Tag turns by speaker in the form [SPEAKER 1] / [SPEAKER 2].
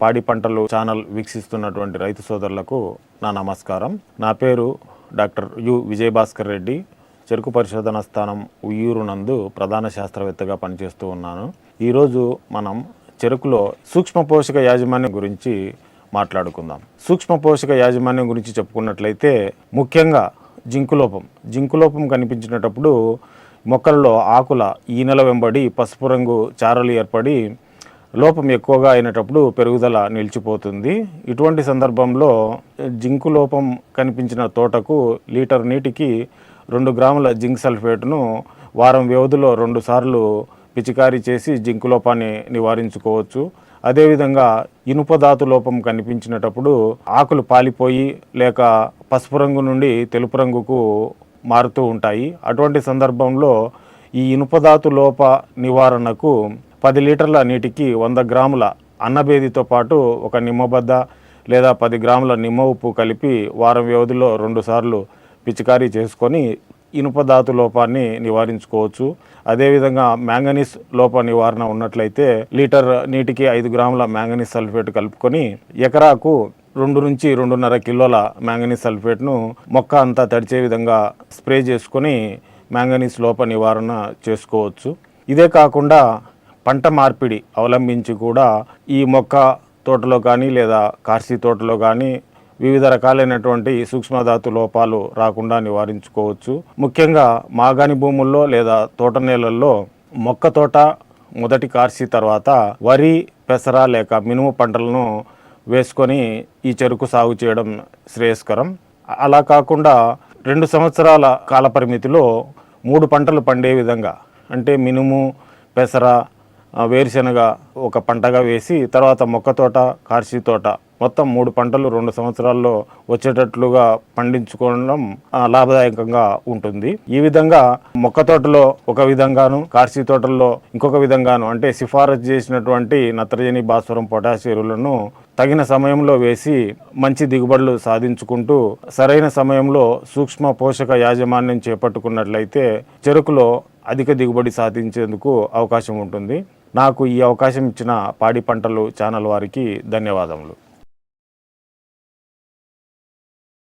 [SPEAKER 1] పాడి పంటలు ఛానల్ వీక్షిస్తున్నటువంటి రైతు సోదరులకు నా నమస్కారం. నా పేరు డాక్టర్ యు విజయభాస్కర్ రెడ్డి. చెరుకు పరిశోధన స్థానం ఉయ్యూరు నందు ప్రధాన శాస్త్రవేత్తగా పనిచేస్తూ ఉన్నాను. ఈరోజు మనం చెరుకులో సూక్ష్మ పోషక యాజమాన్యం గురించి మాట్లాడుకుందాం. సూక్ష్మ పోషక యాజమాన్యం గురించి చెప్పుకున్నట్లయితే ముఖ్యంగా జింకు లోపం కనిపించినప్పుడు మొక్కలలో ఆకుల ఈనెల వెంబడి పసుపు రంగు చారలు ఏర్పడి లోపం ఎక్కువగా అయినప్పుడు పెరుగుదల నిలిచిపోతుంది. ఇటువంటి సందర్భంలో జింకు లోపం కనిపించిన తోటకు లీటర్ నీటికి 2 గ్రాముల జింక్ సల్ఫేట్ను వారం వ్యవధిలో 2 సార్లు పిచికారీ చేసి జింకు లోపాన్ని నివారించుకోవచ్చు. అదేవిధంగా ఇనుప ధాతు లోపం కనిపించినప్పుడు ఆకులు పాలిపోయి లేక పసుపు రంగు నుండి తెలుపు రంగుకు మారుతూ ఉంటాయి. అటువంటి సందర్భంలో ఈ ఇనుప ధాతు లోప నివారణకు 10 లీటర్ల నీటికి 100 గ్రాముల అన్నబేదితో పాటు ఒక నిమ్మబద్ద లేదా 10 గ్రాముల నిమ్మ ఉప్పు కలిపి వారం వ్యవధిలో 2 సార్లు పిచికారీ చేసుకొని ఇనుప ధాతు లోపాన్ని నివారించుకోవచ్చు. అదేవిధంగా మ్యాంగనీస్ లోప నివారణ ఉన్నట్లయితే లీటర్ నీటికి 5 గ్రాముల మ్యాంగనీస్ సల్ఫేట్ కలుపుకొని ఎకరాకు 2 నుంచి 2.5 కిలోల మ్యాంగనీస్ సల్ఫేట్ను మొక్క అంతా తడిచే విధంగా స్ప్రే చేసుకొని మ్యాంగనీస్ లోప నివారణ చేసుకోవచ్చు. ఇదే కాకుండా పంట మార్పిడి అవలంబించి కూడా ఈ మొక్క తోటలో కానీ లేదా కార్సీ తోటలో కానీ వివిధ రకాలైనటువంటి సూక్ష్మధాతు లోపాలు రాకుండా నివారించుకోవచ్చు. ముఖ్యంగా మాగాణి భూముల్లో లేదా తోట నేలల్లో మొక్క తోట మొదటి కార్సీ తర్వాత వరి, పెసర లేక మినుము పంటలను వేసుకొని ఈ చెరుకు సాగు చేయడం శ్రేయస్కరం. అలా కాకుండా 2 సంవత్సరాల కాలపరిమితిలో 3 పంటలు పండే విధంగా అంటే మినుము, పెసర, వేరుశెనగ ఒక పంటగా వేసి తర్వాత మొక్క తోట, కార్సీ తోట మొత్తం 3 పంటలు 2 సంవత్సరాల్లో వచ్చేటట్లుగా పండించుకోవడం లాభదాయకంగా ఉంటుంది. ఈ విధంగా మొక్క తోటలో ఒక విధంగాను, కార్సీ తోటల్లో ఇంకొక విధంగాను అంటే సిఫారసు చేసినటువంటి నత్రజని, భాస్వరం, పొటాష్ ఎరువులను తగిన సమయంలో వేసి మంచి దిగుబడులు సాధించుకుంటూ సరైన సమయంలో సూక్ష్మ పోషక యాజమాన్యం చేపట్టుకున్నట్లయితే చెరుకులో అధిక దిగుబడి సాధించేందుకు అవకాశం ఉంటుంది. నాకు ఈ అవకాశం ఇచ్చిన పాడి పంటలు ఛానల్ వారికి ధన్యవాదములు.